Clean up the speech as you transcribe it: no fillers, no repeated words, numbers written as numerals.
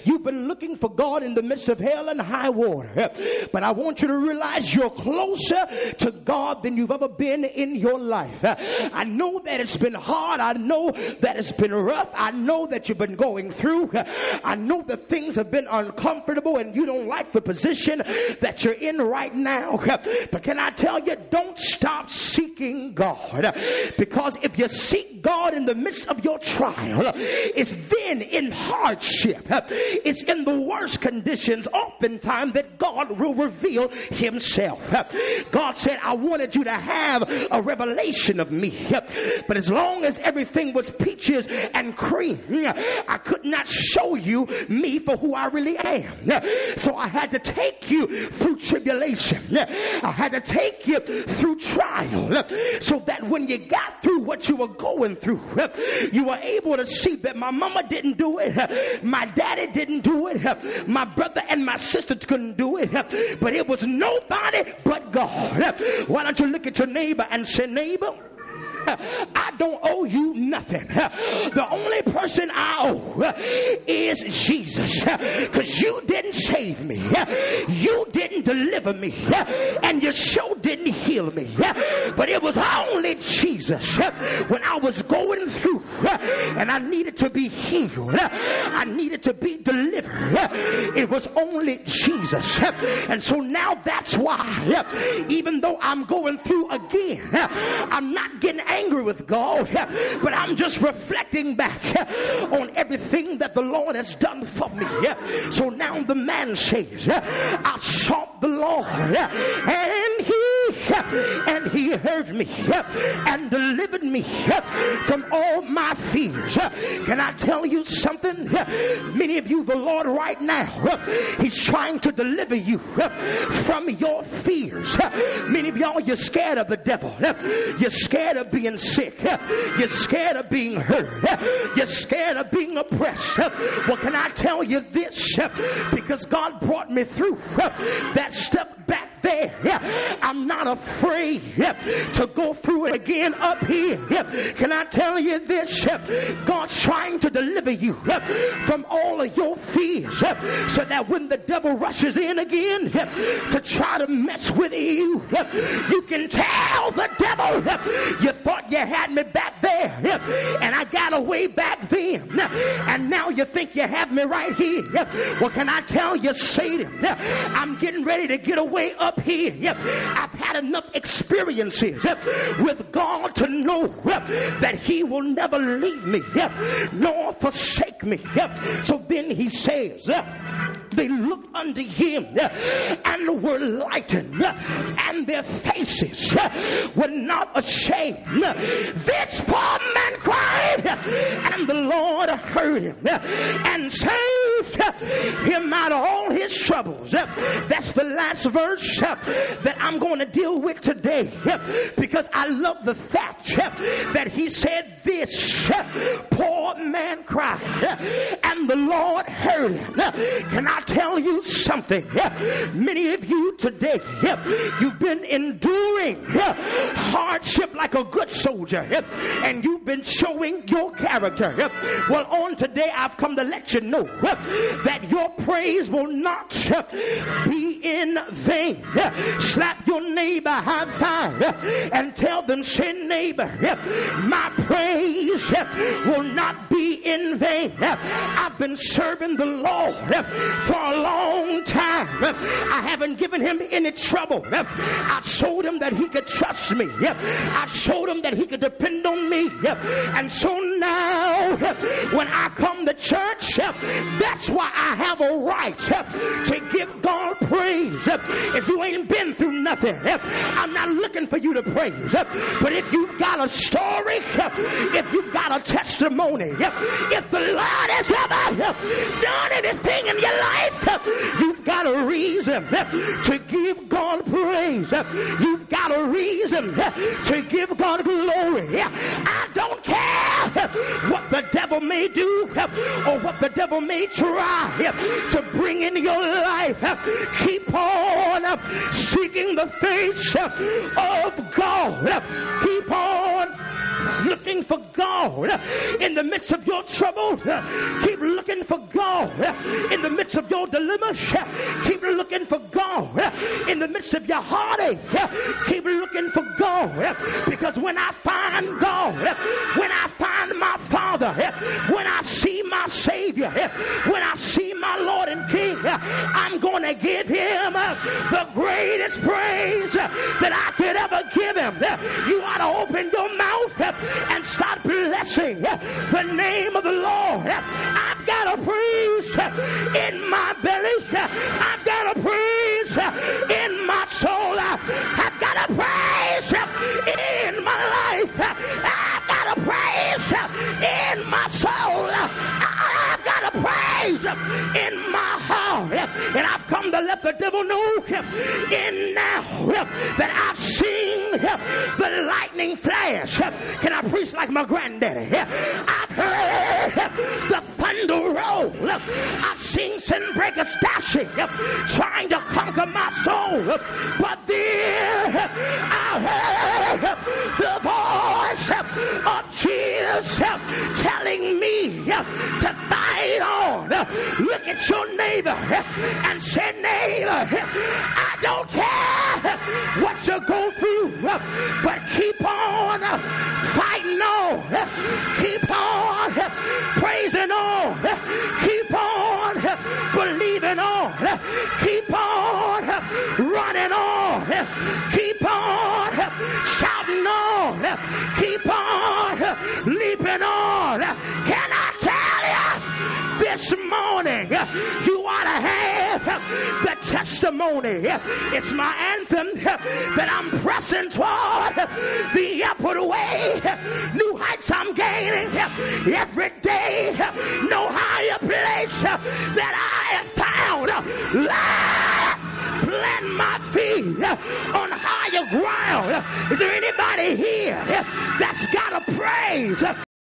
You've been looking for God in the midst of hell and high water. But I want you to realize you're closer to God than you've ever been in your life. I know that it's been hard. I know that it's been rough. I know that you've been going through. I know that things have been uncomfortable and you don't like the position that you're in right now. But can I tell you, don't stop seeking God. Because if you seek God in the midst of your trial, it's then in hardship, it's in the worst conditions oftentimes that God will reveal himself. God said, I wanted you to have a revelation of me, but as long as everything was peaches and cream, I could not show you me for who I really am. So I had to take you through tribulation. I had to take you through trial, so that when you got through what you were going through, you were able to see that my mama didn't do it, my daddy didn't do it, my brother and my sister couldn't do it, but it was nobody but God. Why don't you look at your neighbor and say, neighbor, I don't owe you nothing. The only person I owe is Jesus, because you didn't save me, you didn't deliver me, and you sure didn't heal me, but it was only Jesus. When I was going through and I needed to be healed, I needed to be delivered, it was only Jesus. And so now that's why, even though I'm going through again, I'm not getting angry with God, but I'm just reflecting back on everything that the Lord has done for me. So now the man says, I sought the Lord and he heard me and delivered me from all my fears. Can I tell you something? Many of you, the Lord right now, he's trying to deliver you from your fears. Many of y'all, you're scared of the devil. You're scared of being sick. You're scared of being hurt. You're scared of being oppressed. Well, can I tell you this? Because God brought me through that step back there, I'm not afraid to go through it again up here. Can I tell you this? God's trying to deliver you from all of your fears, so that when the devil rushes in again to try to mess with you, you can tell the devil, you thought you had me back there and I got away back then, and now you think you have me right here. Well, can I tell you, Satan, I'm getting ready to get away up here. I've had enough experiences with God to know that he will never leave me nor forsake me. So then he says, they looked unto him and were lightened, and their faces were not ashamed. This poor man cried, and the Lord heard him and saved him out of all his troubles. That's the last verse that I'm going to deal with today, because I love the fact that he said, this poor man cried and the Lord heard him. Can I tell you something? Many of you today, you've been enduring hardship like a good soldier, and you've been showing your character. Well, on today, I've come to let you know that your praise will not be in vain. Slap your neighbor high five and tell them, say, neighbor, my praise will not be in vain. I've been serving the Lord for a long time. I haven't given him any trouble. I showed him that he could trust me. I showed him that he could depend on me. And so now, when I come to church, that's why I have a right to give God praise. If you ain't been through nothing, I'm not looking for you to praise. But if you've got a story, if you've got a testimony, if the Lord has ever done anything in your life, you've got a reason to give God praise. You've got a reason to give God glory. I don't care what the devil may do or what the devil may try to bring in your life. Keep on seeking the face of God. Keep on looking for God in the midst of your trouble. Keep looking for God in the midst of your dilemma. Keep looking for God in the midst of your heartache. Keep looking for God, because when I find God, when I find my Father, when I see my Savior, when I see my Lord and King, I'm going to give him the greatest praise that I could ever give him. You ought to open your mouth and start blessing the name of the Lord. I've got a praise in my belly. I've got a praise in my soul. I've got a praise in my life. I've got a praise in my soul. I've got a praise in my heart. And I've come to let the devil know in now that I've seen the lightning flash. Can I preach like my granddaddy? I've heard the thunder roll. I've seen sin breakers dashing, trying to conquer my soul. But then I heard the voice of Jesus telling me to fight on. Look at your neighbor and say, neighbor, I don't care what you go through, but keep on fighting on. Keep on praising on. Keep on believing on. Keep on running on. Keep on shouting on. Keep on leaping on. Can I tell you this morning, you ought to have the testimony. It's my anthem that I'm pressing toward the upward way. New heights I'm gaining every day. No higher place that I have found. Plant my feet on higher ground. Is there anybody here that's got a praise?